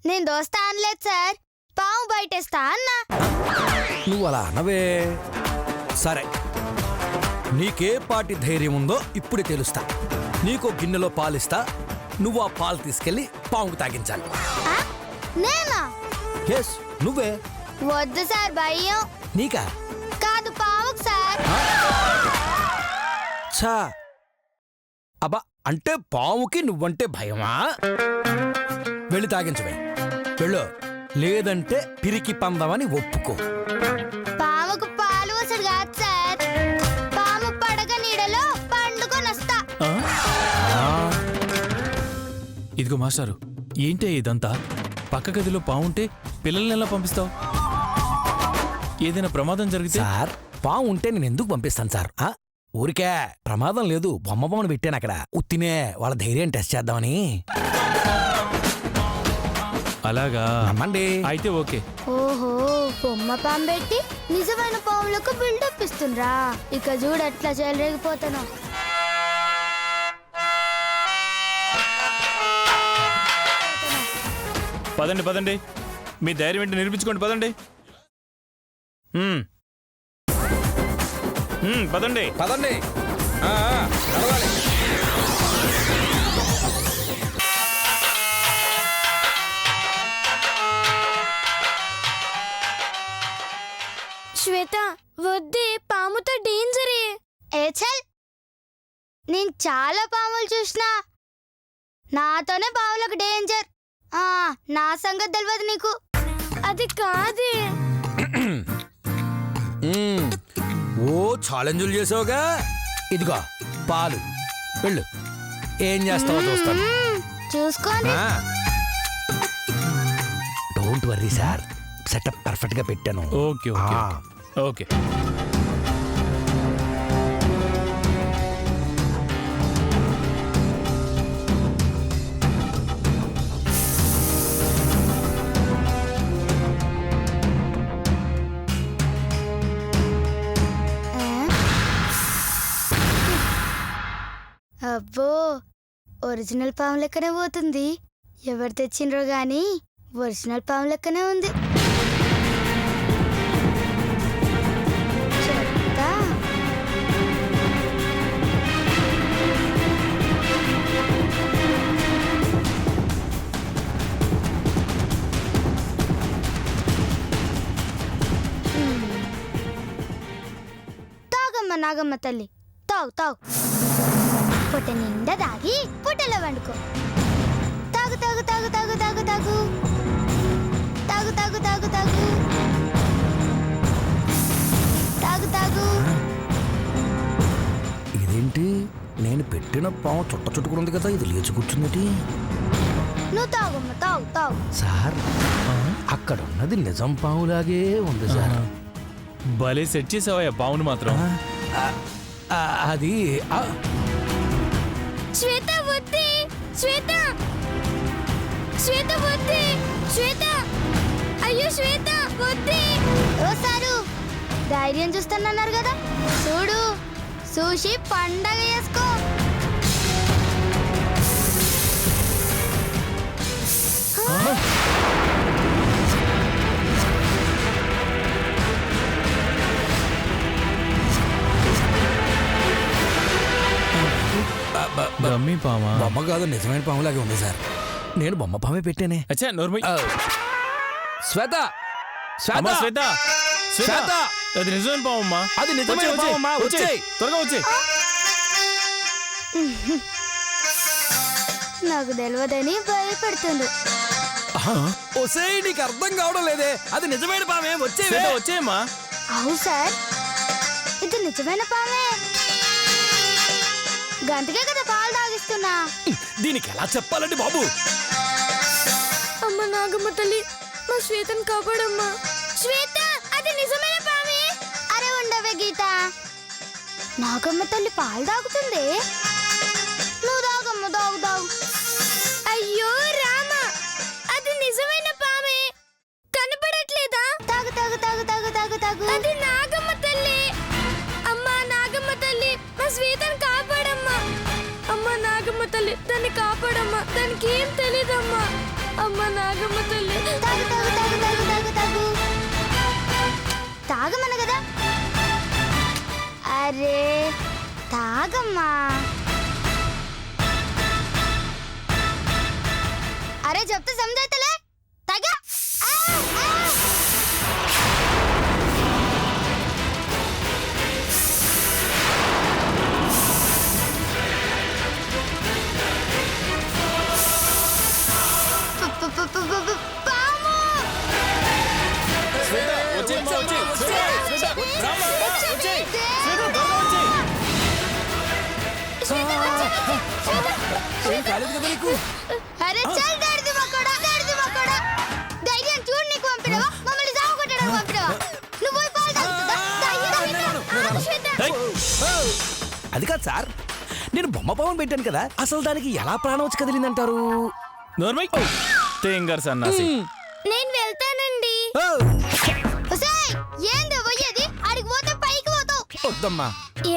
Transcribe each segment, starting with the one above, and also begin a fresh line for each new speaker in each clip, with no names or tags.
నేను దోస్తా అనలేదు సార్, పాము బయటేస్తా అన్నా.
నువ్వు అలా అనవే. సరే, నీకే పాటి ధైర్యం ఉందో ఇప్పుడు తెలుస్తా. నీకో గిన్నెలో పాలిస్తా, నువ్వు ఆ పాలు తీసుకెళ్లి పాముకు తాగించాలి.
నేనా?
ఎస్, నువ్వే.
వద్దు సార్, భయం.
నీకా?
కాదు, పాముకు సార్.
ఛా, అబ్బా, అంటే పాముకి నువ్వంటే భయమా? వెళ్ళి తాగించవే, వెళ్ళు. లేదంటే పిరికి పందమని ఒప్పుకో.
పాముకు పాలు వసడు కాదు సార్, పాము పడగ నీడలో పండుకొని వస్తా.
ఇదిగో మాస్టారు, ఏంటే ఇదంతా? పక్క గదిలో పావుంటే పిల్లల్ని ఎలా పంపిస్తావు? ఏదైనా ప్రమాదం జరిగితే?
సార్, పాము ఉంటే నేను ఎందుకు పంపిస్తాను సార్? ఊరికే ప్రమాదం లేదు, బొమ్మను పెట్టాను అక్కడ. ఉత్తినే వాళ్ళ ధైర్యం టెస్ట్ చేద్దామని.
అలాగా?
నమ్మండి.
అయితే ఓకే.
ఓహో, బొమ్మ పాము పెట్టి నిజమైన పాములకు బిల్డప్ ఇస్తుండ్రా. ఇక చూడు అట్లా చెలరేగిపోతాను.
పదండి పదండి, మీ ధైర్యం ఏంటి నిరూపించుకోండి. పదండి పదండి
పదండి.
శ్వేత, వద్దే, పాముతో డేంజరే. ఏచల్, నేను చాలా పాములు చూసినా, నాతోనే పాములకు డేంజర్. నా సంగతి తెలియదు నీకు. అది కాదే.
ఓ ఛాలెంజులు చేసావుగా, ఇదిగో పాలు, వెళ్ళు. ఏం చేస్తావో చూస్తాను.
చూసుకోండి.
Don't worry sir, setup perfect గా పెట్టాను.
Okay okay okay.
అబ్బో, ఒరిజినల్ పాము లెక్కనే పోతుంది. ఎవరు తెచ్చిండ్రో గాని ఒరిజినల్ పాము లెక్కనే ఉంది. చెప్తా. తాగమ్మ నాగమ్మ తల్లి, తాగు తాగు. పొట్ట నిండా తాగి పుట్టలో వండుకో. తాగు తాగు తాగు తాగు తాగు తాగు తాగు తాగు తాగు తాగు తాగు తాగు.
ఇదేంటి, నేను పెట్టిన పాము చుట్ట చుట్టుకున్నది కదా, ఇది లేచి కూర్చుంది.
నువ్వు తాగమ్మ, తాగు తాగు.
సార్, అక్కడ ఉన్నది నిజం పాములాగే ఉంది సార్.
భలే సెట్ చేసావా పావును మాత్రం.
అది
శ్వేత, వద్దే. శ్వేత, శ్వేత, వద్దే. శ్వేత, అయ్యో శ్వేత, వద్దే. ఓ సారు, ధైర్యం చూస్తానన్నారు కదా, చూడు, చూసి పండగ చేసుకో.
రమ్మీ పామా?
బొమ్మ కాదు, నిజమైన పాములాగే ఉంది సార్. నేను బొమ్మ పామే పెట్టానే.
అచ్చా, నోర్మై.
శ్వేత,
శ్వేత, శ్వేత, శ్వేత, అది నిజమైన పామమ్మా.
అది నిజమైన పామమ్మా. వచ్చేయ్,
త్వరగా వచ్చేయ్.
నాకు తెలియదని భయపెడుతుంది.
ఒసేయ్, నీకు అర్థం కావడం లేదే, అది నిజమైన పామే.
వచ్చేయమ్మా.
అవు సార్, ఇది నిజమైన పామే. గంటకే కదా పాలు తాగిస్తున్నా.
దీనికి ఎలా చెప్పాలండి బాబు?
అమ్మ నాగమ్మ తల్లి, మా శ్వేతను కాపాడమ్మా. శ్వేత, అది నిజమైన పామే. అరే ఉండవే గీత, నాగమ్మ తల్లి పాలు తాగుతుంది. నువ్వు తాగమ్మ, తాగు తాగు. అయ్యో రామ, అది నిజమైన పామే. కనపడట్లేదా? తాగు తాగు తాగు తాగు తాగు తాగు. అది నాగమ్మ తల్లి. అమ్మా నాగమ్మ తల్లి, మా శ్వేతను కాపాడమ్మా. అమ్మ నాగమ్మ తల్లి, దాన్ని కాపాడమ్మా. దానికి ఏం తెలీదమ్మా. అమ్మ నాగమ్మ తల్లి తాగు తాగు తాగు తాగు తాగు తాగు తాగమన్న కదా. అరే తాగమ్మా. అరే చెప్తే సమజైతలే తాగా. అరే చల్ దర్ది మకోడా ధైర్యం చూడు. నీకు పంపినవా మమ్మల్ని సాగు కొట్టడానికి పంపినవా? నువ్వు పోయి పాలు తాగుతుందా?
అది కాదు సార్, నేను బొమ్మ పావం పెట్టాను కదా, అసలు దానికి ఎలా ప్రాణం వచ్చి కదిలిందంటారు?
నోర్మై తేంగర్ సన్నాసి.
నేను వెళ్తానండి. ఏందో పోయేది? అడిగి పోతే పైకి పోతావు.
వద్దమ్మా.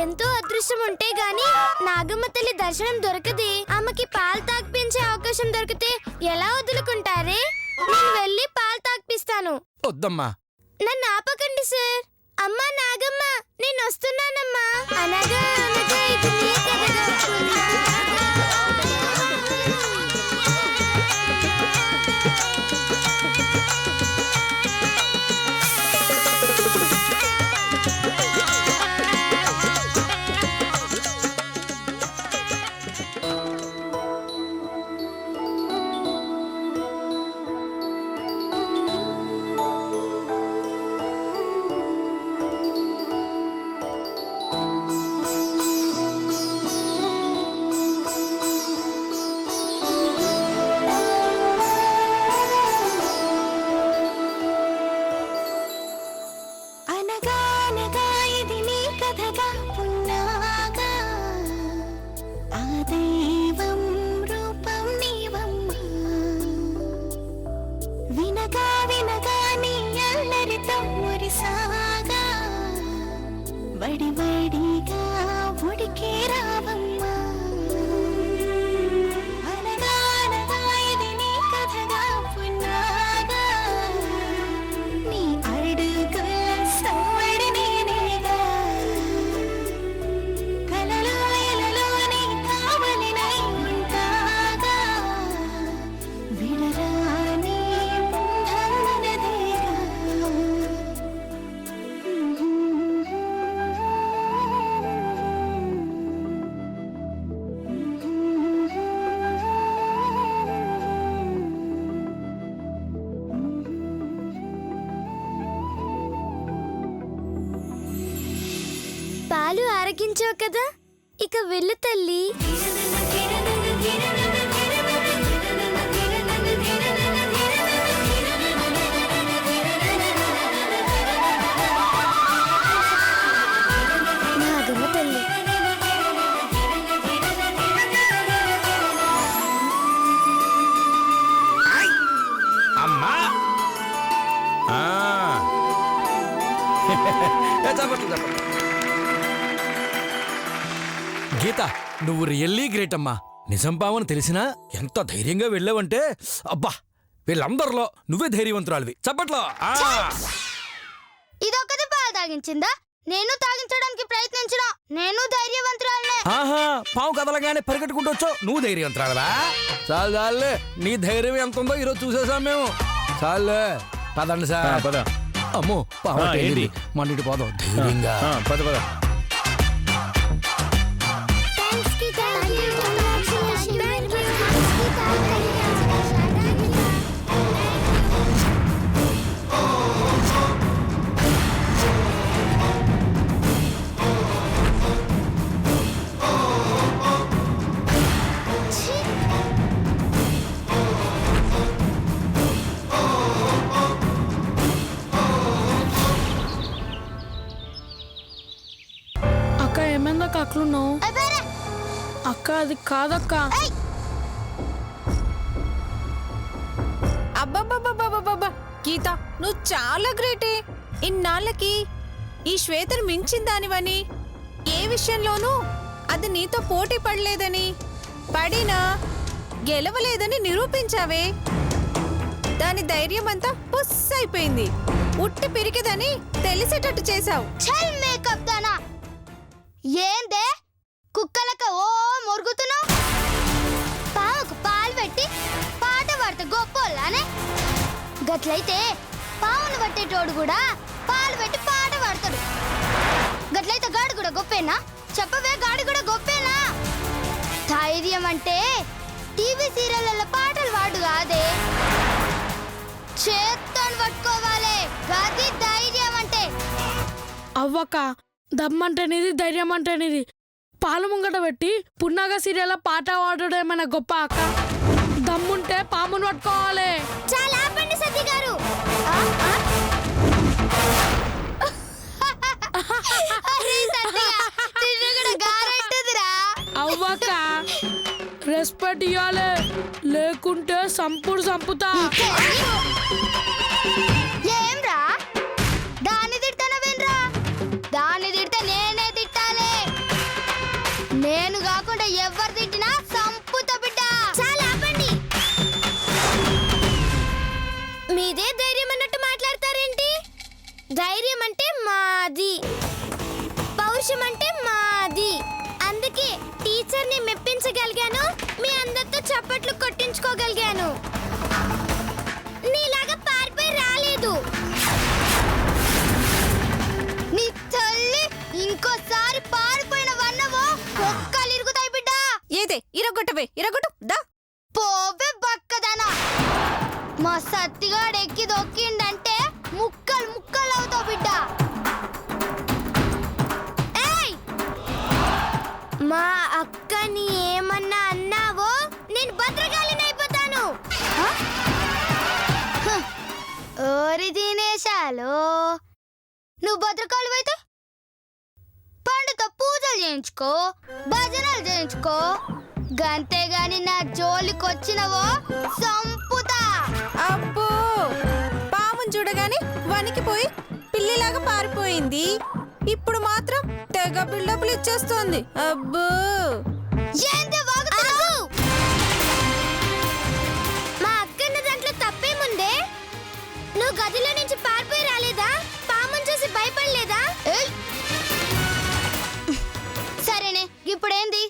ఎంతో అదృష్టం ఉంటే గాని నాగమ్మ తల్లి దర్శనం దొరకది. ఆమెకి పాలు తాగిపించే అవకాశం దొరికితే ఎలా వదులుకుంటారే? నేను వెళ్ళి పాలు తాగిపిస్తాను.
వద్దమ్మా.
నన్ను ఆపకండి సార్. అమ్మా నాగమ్మ, నేను వస్తున్నానమ్మా. అనగా అనగా ఇది నీ కథగా.
వడివడిగా ఉడికే రావమ్మా. అనగానగా ఇది నీ కథగా పున్నాగా. నీ అడుగుల సవ్వడి నేనేగా. కలలో ఎలలో నీ కావలినై ఉంటాగా. విడరాని బంధం మనదేగా.
పాలు ఆరగించావు కదా, ఇక వెళ్ళు తల్లి. నాగమ్మ తల్లి.
అమ్మా. చెప్పట్లు. గీత, నువ్వు రియల్లీ గ్రేట్ అమ్మా. నిజం పావని తెలిసినా ఎంత ధైర్యంగా వెళ్ళావంటే, అబ్బా, వీళ్ళందరిలో నువ్వే ధైర్యవంతురాలివి. చప్పట్లో.
ఇదొక్కది పాలు తాగించిందా? నేను తాగించడానికి ప్రయత్నించినా నేను ధైర్యవంతురాలనే.
ఆహా, పావు కదలగానే పరిగెట్టుకుంటూ వచ్చావు, నువ్వు ధైర్యవంతురాలవా? చాలు చాలే, నీ ధైర్యం ఎంత ఉందో ఈరోజు చూసేసాం మేము. చాలే, పదండి సార్.
పద.
అమ్మో, పావు
ఏంటి?
మన ఇంటి పోదాం ధైర్యంగా.
పద పద.
అట్లున్నావు అక్క? అది కాదక్క.
అబ్బబ్బబ్బబ్బబ్బబ్బ గీత, నువ్వు చాలా గ్రేటే. ఇన్నాళ్ళకి ఈ శ్వేతను మించిన దానివని, ఏ విషయంలోనూ అది నీతో పోటీ పడలేదని, పడినా గెలవలేదని నిరూపించావే. దాని ధైర్యం అంతా పుస్ అయిపోయింది. ఉట్టి పిరికిదని తెలిసేటట్టు చేశావు.
చల్ మేకప్ దానా ఏందే కుక్కలక ఓ మొరుగుతున్నావు? పాముకు పాలు పెట్టి పాట పాడితే గొప్పోళ్ళానే. గట్లయితే పామును పట్టేటోడు కూడా పాలు పెట్టి పాట పాడతాడు. గట్లయితే గాడు కూడా గొప్పేనా? చెప్పవే, గాడు కూడా గొప్పేనా? ధైర్యం అంటే టీవీ సీరియళ్ళ పాటలు పాడు కాదే, చేత్తోని పట్టుకోవాలి. గది ధైర్యం అంటే.
అవ్వక దమ్మంటేనిది ధైర్యం అంటేనిది. పాలు ముంగట పెట్టి పున్నాగా సీరియల్ పాట పాడడం ఏమైనా గొప్ప అక్క? దమ్ముంటే పామును పట్టుకోవాలి.
చాలా ఆపండి సతీ గారు. అరే సత్తిగా, తిరుగుడు గారంటుదిరా.
అవ్వక రెస్పెక్ట్ ఇవ్వాలి, లేకుంటే సంపుతా.
ఏంరా దాన్ని తిడతానవేంరా? దాన్ని తిడితే నేనే తిట్టాలి. నేను కాకుండా ఎవరు తిట్టినా సంపుతా బిడ్డ. చాలా ఆపండి. మీదే ధైర్యం అన్నట్టు మాట్లాడతారేంటి? ధైర్యం అంటే మాది, పౌరుషం అంటే మాది. అందుకే టీచర్ని మెప్పించగలిగాను, మీ అందరితో చప్పట్లు కొట్టించుకోగలిగాను. నీలాగా పారిపోయి రాలేదు. నీ తల్లి ఇంకోసారి పారిపోయిన వన్నవో ఒక్కలు ఇరుగుతాయి బిడ్డ.
ఏదే ఇరగొట్టవే, ఇరగొట్టు దా.
పోవే బక్కదనా. మా సత్తిగాడు ఎక్కి దొక్కిండంటే ముక్కలు ముక్కలు అవుతావు బిడ్డ. ఏయ్, మా అక్కని ఏమన్నా అన్నావో నేను భద్రకాళిని అయిపోతాను. ఓరి దినేశాలో, నువ్వు భద్రకాళి అయితే పండుతో పూజలు చేయించుకో, భజనలు చేయించుకో. గంతేగాని నా జోలికొచ్చినవో సంపుతా.
అబ్బో, పాముని చూడగానే వణికిపోయి పిల్లిలాగా పారిపోయింది. ఇప్పుడు మాత్రం తెగ బిల్డప్లు ఇచ్చేస్తోంది. అబ్బో,
ఏంది వాగుతున్నావు? మా అక్కన్న దాంట్లో తప్పేముందే? నువ్వు గదిలో నుంచి పారిపోయి రాలేదా? పాముని చూసి భయపడలేదా? సరేనే, ఇప్పుడేంది?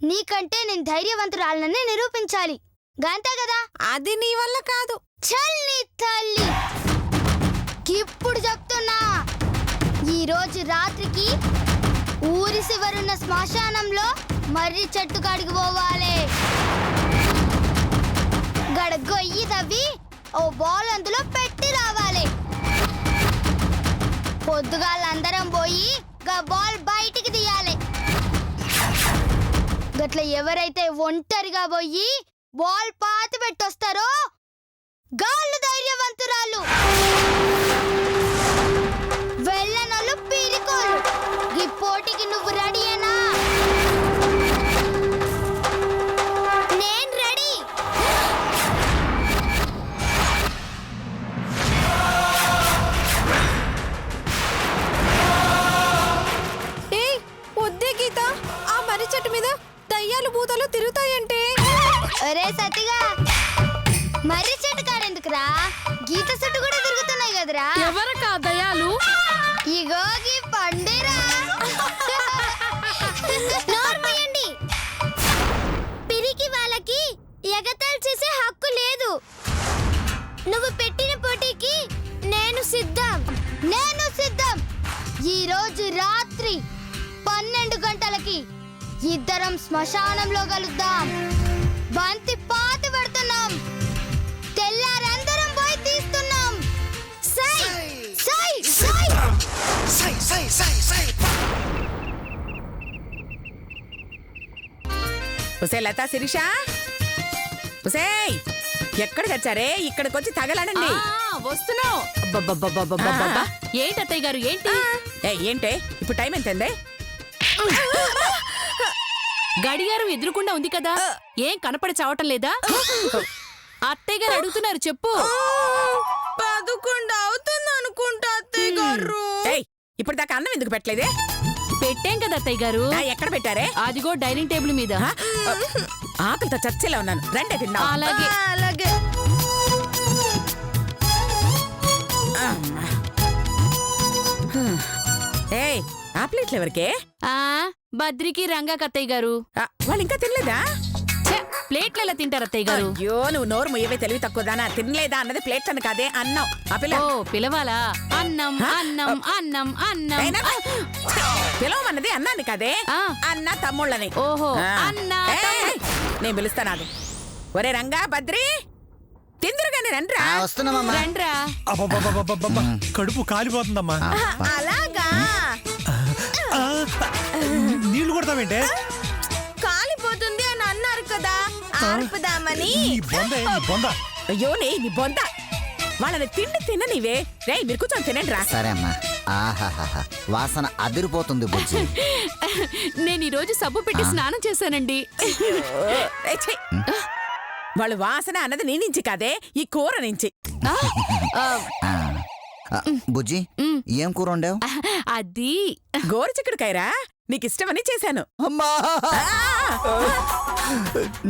నీకంటే నేను ధైర్యవంతురాలనని నిరూపించాలి. గంతే కదా?
అది నీ వల్ల కాదు.
చల్లి తల్లి, ఇప్పుడు చెప్తున్నా. ఈ రోజు రాత్రికి ఊరి చివరున్న శ్మశానంలో మర్రి చెట్టు కాడికి పోవాలి. గడ గొయ్యి తవ్వి ఓ బాల్ అందులో పెట్టి రావాలి. పొద్దుగాళ్ళందరం పోయి గా బాల్ బయటికి తీయాలి. గట్ల ఎవరైతే ఒంటరిగా పోయి బాల్ పాతి పెట్టొస్తారో గాళ్ళు ధైర్యవంతురాలు, వెళ్ళనోళ్ళు పీరికోళ్ళు. ఈ పోటీకి నువ్వు రెడీయేనా? నేను రెడీ.
ఏయ్ వద్దే గీత, ఆ మర్రి చెట్టు మీద దయ్యాలు భూతాలు తిరుగుతాయంటే.
ఒరే సతిగా, మర్రి చెట్టు కాడెందుకురా? గీత చెట్టు కూడా తిరుగుతున్నాయి కదరా.
ఎవరకా దయాలు?
ఇగోగి పండిరా. నోర్మయండి. పిరికి వాళ్ళకి ఎగతాళి చేసే హక్కు లేదు. నువ్వు పెట్టిన పోటీకి నేను సిద్ధం. ఈ రోజు రాత్రి 12 గంటలకి ఇద్దరం శ్మశానంలో కలుద్దాం. బంతి పాతి పెడుతున్నాం, తెల్లారందరం పోయి తీస్తున్నాం. సై సై సై
సై సై సై సై.
ఉసే లతా శిరీష, ఉసేయ్ ఎక్కడికి వచ్చారే? ఇక్కడికి వచ్చి తగలడండి.
వస్తున్నావు. ఏంటి అత్తయ్య గారు? ఏంటి
ఏంటే ఇప్పుడు టైం ఎంతందే?
గడియారం ఎదురుకుండా ఉంది కదా, ఏం కనపడి చావటం లేదా? అత్తయ్య గారు అడుగుతున్నారు, చెప్పు.
11 అవుతుంది అనుకుంటా అత్తయ్య గారు.
ఇప్పుడు దాకా అన్నం ఎందుకు పెట్టలేదే?
పెట్టాం కదా అత్తయ్య గారు.
ఎక్కడ పెట్టారే?
అదిగో డైనింగ్ టేబుల్ మీద.
ఆకలితో చచ్చేలా ఉన్నాను, రండి తిన్నా.
అలాగే
అలాగే.
ఏయ్ ఆ ప్లేట్లు ఎవరికే?
ఆ బద్రికి రంగా కత్తయ్య గారు.
వాళ్ళు ఇంకా తినలేదా?
ఛే, ప్లేట్లు ఎలా తింటారు అత్తయ్య గారు?
అయ్యో నువ్వు నోరు ముయ్యవే, తెలివి తక్కువదానా. తినలేదా అన్నది ప్లేట్స్ అని కాదే, అన్నం. ఆ పిల్ల
ఓ పిలవాలా? అన్నం అన్నం అన్నం అన్నం.
అయినా పిలవమన్నది అన్నాన్ని కాదే,
ఆ.
అన్న తమ్ముళ్ళని.
ఓహో,
ఆ.
అన్న,
ఏయ్, నేను పిలుస్తాను. ఒరే రంగా బద్రి తిందురుగానే రండ్రా.
వస్తున్నామమ్మా.
రండ్రా.
అబ్బబ్బబ్బబ్బబ్బబ్బ, కడుపు కాలిపోతుందమ్మా.
అలాగా
నీళ్లు కొడతావేంటే?
కాలిపోతుంది అని అన్నారు కదా, ఆర్పుదామని.
ఈ బొంద
అయ్యో నీ బొంద, వాళ్ళని తిండి తిననివే. రే మీరు కూర్చొని తినండి రా.
సరే అమ్మా. ఆహాహా, వాసన అదిరిపోతుంది బుజ్జి.
నేను ఈ రోజు సబ్బు పెట్టి స్నానం చేశానండి.
ఏయ్, ఛీ. వాళ్ళు వాసన అన్నది నీ నుంచి కాదే, ఈ కూర నుంచి.
ఆ, ఆ,
ఆ, బుజ్జి ఏం కూర వండావు?
అది
గోరు చిక్కుడుకాయరా, నీకిష్టమని చేశాను.
అమ్మా,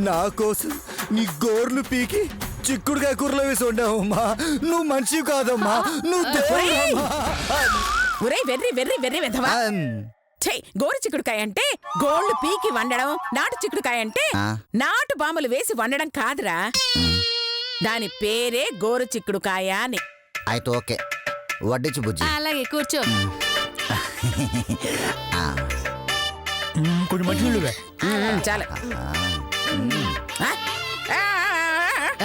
నా కోసం నీ గోర్లు పీకి చిక్కుడుకాయ కూరలో వేసి వండావమ్మా. నువ్వు మనిషి కాదమ్మా, నువ్వు దేవుడమ్మా.
ఒరే వెర్రి వెర్రి వెర్రి వెధవా. ఛే, గోరు చిక్కుడుకాయ అంటే గోళ్లు పీకి వండడం, నాటు చిక్కుడుకాయ అంటే నాటు బాంబులు వేసి వండడం కాదురా. దాని పేరే గోరు చిక్కుడుకాయ అని.
అయితే ఓకే, వడ్డించు బుజ్జి.
అలాగే కూర్చో.
కొంచెం మంచి నీళ్ళు
చాలు. ఆ? ఆ,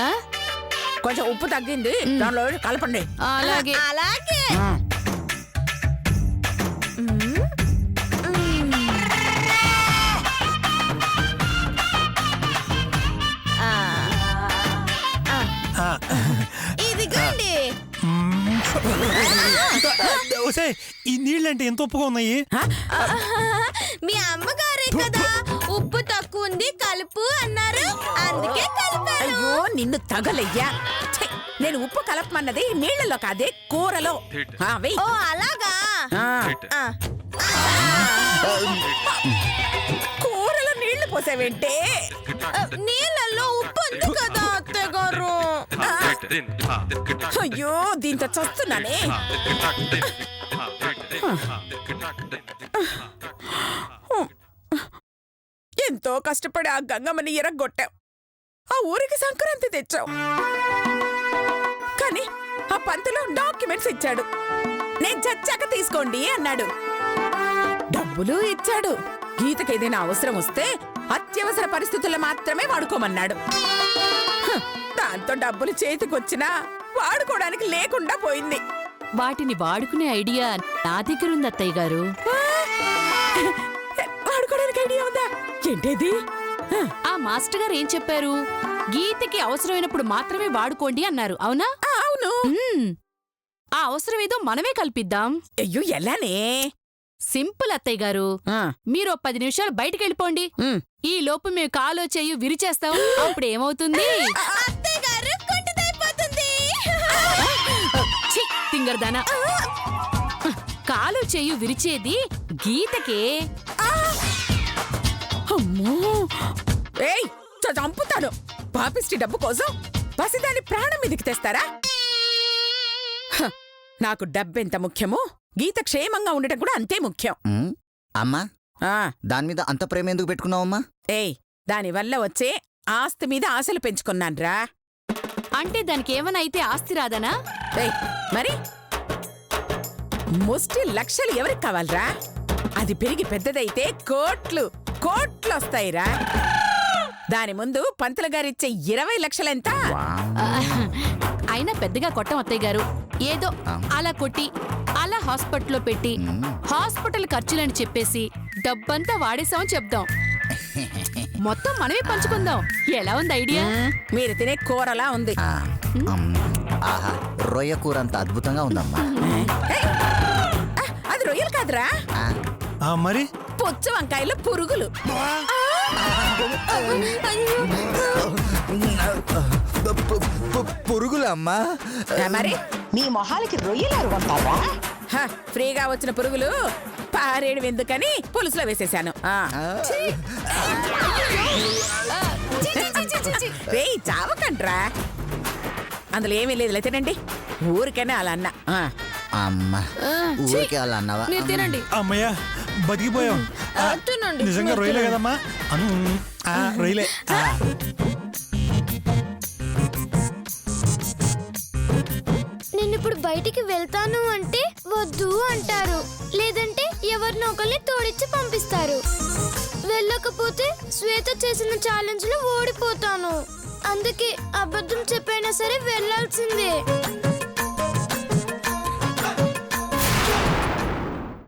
ఆ?
కొంచెం ఉప్పు తగ్గింది, దానిలో కలపండి.
అలాగే.
అలాగే ఇదిగోండి.
ఈ నీళ్ళంటే ఎంత ఉప్పుగా ఉన్నాయి?
మీ అమ్మగారే కదా ఉప్పు తక్కువ ఉంది కలుపు అన్నారు, అందుకే కలిపాను.
అయ్యో నిన్ను తగలయ్యా. ఛే, నేను ఉప్పు కలపమన్నది నీళ్లలో కాదే, కూరలో. వెయ్.
ఓ అలాగా.
ఆ.
ఆ.
కూరలో నీళ్లు పోసావేంటే?
నీళ్ళల్లో ఉప్పు ఉంది కదా అత్తగారు.
అయ్యో దీంతో చస్తున్నానే. ఎంతో కష్టపడి ఆ గంగమ్మని ఎరగొట్టాం, ఆ ఊరికి సంక్రాంతి తెచ్చాం. కానీ ఆ పంతులు డాక్యుమెంట్స్ ఇచ్చాడు, నేను చచ్చాక తీసుకోండి అన్నాడు. డబ్బులు ఇచ్చాడు, గీతకి ఏదైనా అవసరం వస్తే అత్యవసర పరిస్థితుల్లో మాత్రమే వాడుకోమన్నాడు. దాంతో డబ్బులు చేతికొచ్చినా వాడుకోవడానికి లేకుండా పోయింది.
వాటిని వాడుకునే ఐడియా నా దగ్గర ఉంది అత్తయ్య గారు.
వాడుకోవడానికి ఐడియా ఉందా? ఏంటేది?
ఆ మాస్టర్ గారు ఏం చెప్పారు? గీతకి అవసరమైనప్పుడు మాత్రమే వాడుకోండి అన్నారు, అవునా?
అవును.
ఆ అవసరం ఏదో మనమే కల్పిద్దాం.
అయ్యో ఎలానే?
సింపుల్ అత్తయ్య గారు, మీరు 10 నిమిషాలు బయటికి వెళ్ళిపోండి. ఈ లోపు మేము కాలో చెయ్యి విరిచేస్తాం. అప్పుడు ఏమవుతుంది?
అత్తగారు కుంటిదైపోతుంది.
ఛీ, తింగరదానా. కాలు చెయ్యి విరిచేది గీతకే.
అమ్మో, ఏయ్ చంపుతాను. పాపిష్టి డబ్బు కోసం పసిదాని ప్రాణం మీదకి తెస్తారా? నాకు డబ్బెంత ముఖ్యమో గీత క్షేమంగా ఉండటం కూడా అంతే ముఖ్యం.
అమ్మా,
ఆ
దాని మీద అంత ప్రేమ ఎందుకు పెట్టుకున్నావమ్మా?
ఏయ్, దానివల్ల వచ్చే ఆస్తి మీద ఆశలు పెంచుకున్నాన్రా.
అంటే దానికి ఏమైనా అయితే ఆస్తి రాదనా?
ఏయ్, మరి ముష్టి లక్షలు ఎవరికి కావాలరా? అది పెరిగి పెద్దదైతే కోట్లు కోట్లు వస్తాయిరా. దాని ముందు పంతులు గారిచ్చే 20 లక్షలెంత?
అయినా పెద్దగా కొట్టం అత్తయ్య గారు. ఏదో అలా కొట్టి అలా హాస్పిటల్లో పెట్టి హాస్పిటల్ ఖర్చులని చెప్పేసి డబ్బంతా వాడేసామని చెప్దాం. మొత్తం మనమే పంచుకుందాం. ఎలా ఉంది ఐడియా?
మీరు తినే కూరలా ఉంది.
ఆహా, రొయ్య కూర అంత అద్భుతంగా ఉందమ్మా.
అది రొయ్యలు కాదురా,
మరి
పొచ్చు వంకాయలు పురుగులు.
పురుగులమ్మా.
మరి
మీ మొహాలకి రొయ్యలారు కొంటారా?
ఫ్రీగా వచ్చిన పురుగులు పారేడు ఎందుకని పులుసులో వేసేసాను. చావకండ్రా, అందులో ఏమీ లేదు. తినండి, ఊరికైనా అలా అన్నా. ఆ,
అమ్మా ఊరికే అలా అన్నావా
మీరు తినండి.
అమ్మయ్యా బతికిపోయాం
తినండి.
నిజంగా రొయ్యలే కదమ్మా రొయ్యలే
నేను ఇప్పుడు బయటికి వెళ్తాను అంటే వద్దు అంటారు, లేదంటే ఎవరినో ఒకరిని తోడిచ్చి పంపిస్తారు. వెళ్ళకపోతే శ్వేత చేసిన ఛాలెంజ్ లో ఓడిపోతాను. అందుకే అబద్ధం చెప్పైనా సరే వెళ్ళాల్సిందే.